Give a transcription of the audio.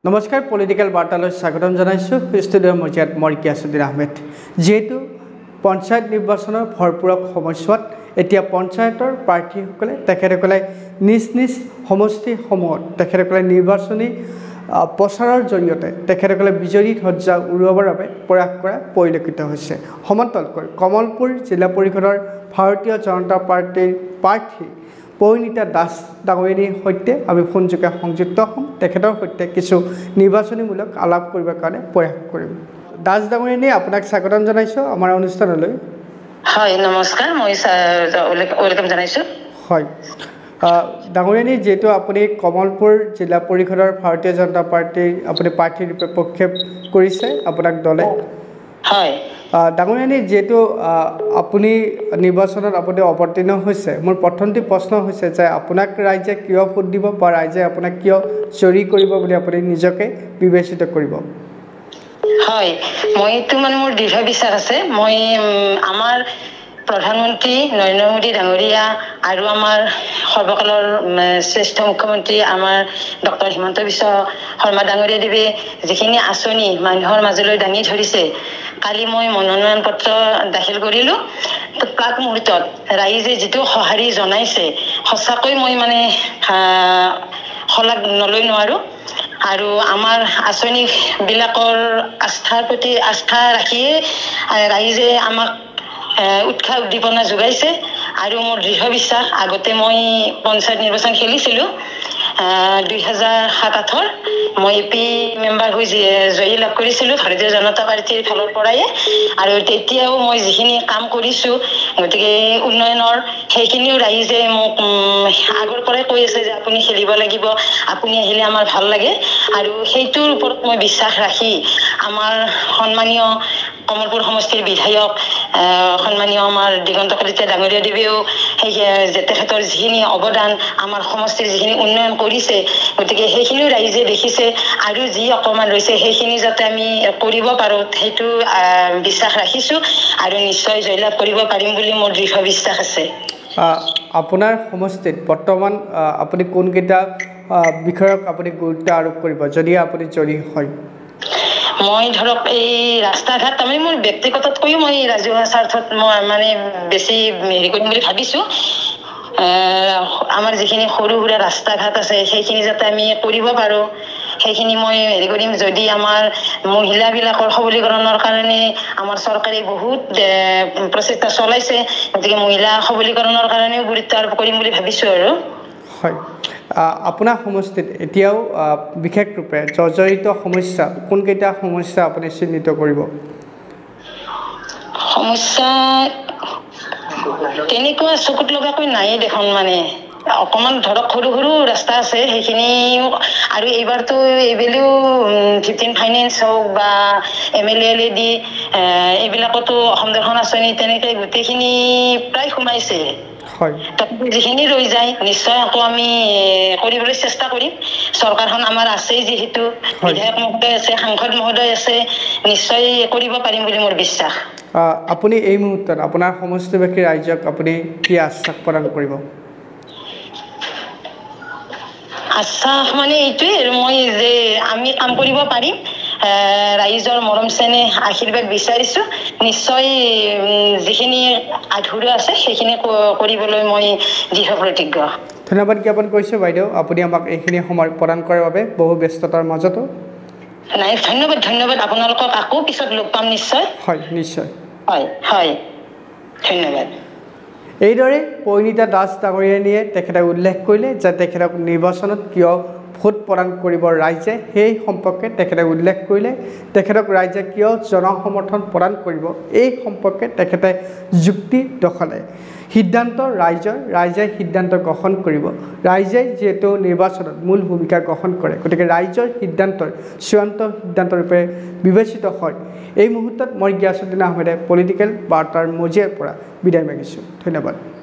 নমস্কাৰ পলিটিক্যাল বাৰ্তালৈ স্বাগতম জনাইছোঁ ষ্টুডিঅ'ৰ মজিয়াত মই গিয়াছুদ্দিন আহমেদ যেহেতু পঞ্চায়ত নিৰ্বাচনৰ ভৰপূৰক সময়ছোৱাত এতিয়া পঞ্চায়তৰ প্ৰাৰ্থীসকলে তেখেতসকলে নিজ নিজ সমষ্টিসমূহত তেখেতসকলে নিৰ্বাচনী প্ৰচাৰৰ জৰিয়তে তেখেতসকলে বিজয়ী ধ্বজা উৰুৱাবৰ বাবে প্ৰয়াস কৰা পৰিলক্ষিত হৈছে সমান্তৰালকৈ কমলপুৰ জিলা পৰিষদৰ ভাৰতীয় জনতা পাৰ্টিৰ প্ৰাৰ্থী পৰিণীতা দাস ডাঙৰীয়ানীৰ সৈতে আমি ফোনযোগে সংযুক্ত হ'ম তেখেতৰ সৈতে কিছু নিৰ্বাচনীমূলক আলাপ কৰিবৰ কাৰণে প্ৰয়াস কৰিম দাস ডাঙৰীয়ানী আপোনাক স্বাগতম জনাইছোঁ আমাৰ অনুষ্ঠানলৈ হয় নমস্কাৰ মই ওয়েলকাম জনাইছোঁ হয় ডাঙৰীয়ানী যেহেতু আপুনি কমলপুৰ জিলা পৰিষদৰ ভাৰতীয় জনতা পাৰ্টিৰ আপুনি প্ৰাৰ্থীৰ ৰূপে প্ৰক্ষেপ কৰিছে আপোনাক দলে হয় ডাঙৰীয়ানী যেহেতু আপুনি নিৰ্বাচনত আপুনি অৱতীৰ্ণ হৈছে মোৰ প্ৰথমটি প্ৰশ্ন হৈছে যে আপোনাক ৰাইজে কিয় ভোট দিব বা ৰাইজে আপোনাক কিয় জয়ী কৰিব বুলি আপুনি নিজকে বিবেচিত কৰিব হয় মইতো মানে মোৰ দৃঢ় বিশ্বাস আছে মই আমাৰ প্ৰধানমন্ত্ৰী নৰেন্দ্ৰ মোদী ডাঙৰীয়া আৰু আমাৰ সৰ্বকালৰ শ্ৰেষ্ঠ মুখ্যমন্ত্ৰী আমাৰ ডক্টৰ হিমন্ত বিশ্ব শৰ্মা ডাঙৰীয়া দেৱে যিখিনি আঁচনি মানুহৰ মাজলৈ দাঙি ধৰিছে কালি মই মনোনয়ন পত্ৰ দাখিল কৰিলোঁ প্ৰাক মুহূৰ্তত ৰাইজে যিটো সঁহাৰি জনাইছে সঁচাকৈ মই মানে শলাগ নলৈ নোৱাৰোঁ আৰু আমাৰ আঁচনিবিলাকৰ আস্থাৰ প্ৰতি আস্থা ৰাখিয়ে ৰাইজে আমাক উৎসাহ উদ্দীপনা যোগাইছে আৰু মোৰ দৃঢ় বিশ্বাস আগতে মই পঞ্চায়ত নিৰ্বাচন খেলিছিলোঁ 2007-08 মই এপি মেম্বাৰ হৈ জয়ী লাভ কৰিছিলোঁ ভাৰতীয় জনতা পাৰ্টিৰ ফালৰ পৰাই আৰু তেতিয়াও মই যিখিনি কাম কৰিছোঁ গতিকে উন্নয়নৰ সেইখিনিও ৰাইজে মোক আগৰ পৰাই কৈ আছে যে আপুনি খেলিব লাগিব আপুনি আহিলে আমাৰ ভাল লাগে আৰু সেইটোৰ ওপৰত মই বিশ্বাস ৰাখি আমাৰ সন্মানীয় কমলপুৰ সমষ্টিৰ বিধায়ক সন্মানীয় আমাৰ দিগন্ত কলিতা ডাঙৰীয়া দেৱেও সেই তেখেতৰ যিখিনি অৱদান আমাৰ সমষ্টিৰ যিখিনি উন্নয়ন কৰিছে গতিকে সেইখিনিও ৰাইজে দেখিছে আৰু যি অকণমান ৰৈছে সেইখিনি যাতে আমি কৰিব পাৰোঁ সেইটো বিশ্বাস ৰাখিছোঁ আৰু নিশ্চয় জয়লাভ কৰিব পাৰিম বুলি মোৰ দৃঢ় বিশ্বাস আছে আপোনাৰ সমষ্টিত বৰ্তমান আপুনি কোনকেইটা বিষয়ক আপুনি গুৰুত্ব আৰোপ কৰিব যদি আপুনি জয়ী হয় মই ধৰক এই ৰাস্তা ঘাট তাৰমানে মোৰ ব্যক্তিগততকৈও মই ৰাজহুৱা স্বাৰ্থত মই মানে বেছি হেৰি কৰিম বুলি ভাবিছোঁ আমাৰ যিখিনি সৰু সুৰা ৰাস্তা ঘাট আছে সেইখিনি যাতে আমি কৰিব পাৰোঁ সেইখিনি মই হেৰি কৰিম যদি আমাৰ মহিলাবিলাকৰ সবলীকৰণৰ কাৰণে আমাৰ চৰকাৰে বহুত প্ৰচেষ্টা চলাইছে গতিকে মহিলা সবলীকৰণৰ কাৰণেও গুৰুত্ব আৰোপ কৰিম বুলি ভাবিছোঁ আৰু হয় আপোনাৰ সমষ্টিত এতিয়াও বিশেষ ৰূপে জৰ্জৰিত সমস্যা কোনকেইটা সমস্যা আপুনি চিহ্নিত কৰিব সমস্যা তেনেকুৱা চকুত লগাকৈ নায়ে দেখোন মানে অকণমান ধৰক সৰু সৰু ৰাস্তা আছে সেইখিনিও আৰু এইবাৰতো এইবেলিও 15 ফাইনেন্স হওক বা MLLAD এইবিলাকতো অসম দৰ্শন আঁচনি তেনেকৈ গোটেইখিনি প্ৰায় সোমাইছে যিখিনি ৰৈ যায় নিশ্চয় আকৌ আমি কৰিবলৈ চেষ্টা কৰিম চৰকাৰখন আমাৰ আছেই যিহেতু বিধায়ক মহোদয় আছে সাংসদ মহোদয় আছে নিশ্চয় কৰিব পাৰিম বুলি মোৰ বিশ্বাস আপুনি এই মুহূৰ্তত আপোনাৰ সমষ্টিবাসী ৰাইজক আপুনি কি আশ্বাস প্ৰদান কৰিব আশ্বাস মানে এইটোৱে আৰু মই যে আমি কাম কৰিব পাৰিম ৰাইজৰ মৰম চেনেহ আশীৰ্বাদ বিচাৰিছোঁ নিশ্চয় যিখিনি আধৰুৱা আছে সেইখিনি কৰিবলৈ মই দৃঢ় প্ৰতিজ্ঞ ধন্যবাদ জ্ঞাপন কৰিছোঁ বাইদেউ আপুনি আমাক এইখিনি সময় প্ৰদান কৰাৰ বাবে বহু ব্যস্ততাৰ মাজতো নাই ধন্যবাদ আপোনালোকক আকৌ পিছত লগ পাম নিশ্চয় হয় নিশ্চয় হয় ধন্যবাদ এইদৰে পৰিণীতা দাস ডাঙৰীয়ানীয়ে তেখেতে উল্লেখ কৰিলে যে তেখেতক নিৰ্বাচনত কিয় ভোট প্ৰদান কৰিব ৰাইজে সেই সম্পৰ্কে তেখেতে উল্লেখ কৰিলে তেখেতক ৰাইজে কিয় জনসমৰ্থন প্ৰদান কৰিব এই সম্পৰ্কে তেখেতে যুক্তি দখলে সিদ্ধান্ত ৰাইজে সিদ্ধান্ত গ্ৰহণ কৰিব ৰাইজে যিহেতু নিৰ্বাচনত মূল ভূমিকা গ্ৰহণ কৰে গতিকে ৰাইজৰ সিদ্ধান্তৰ চূড়ান্ত সিদ্ধান্তৰূপে বিবেচিত হয় এই মুহূৰ্তত মই গিয়াছুদ্দিন আহমেদে পলিটিকেল বাৰ্তাৰ মজিয়াৰ পৰা বিদায় মাগিছোঁ ধন্যবাদ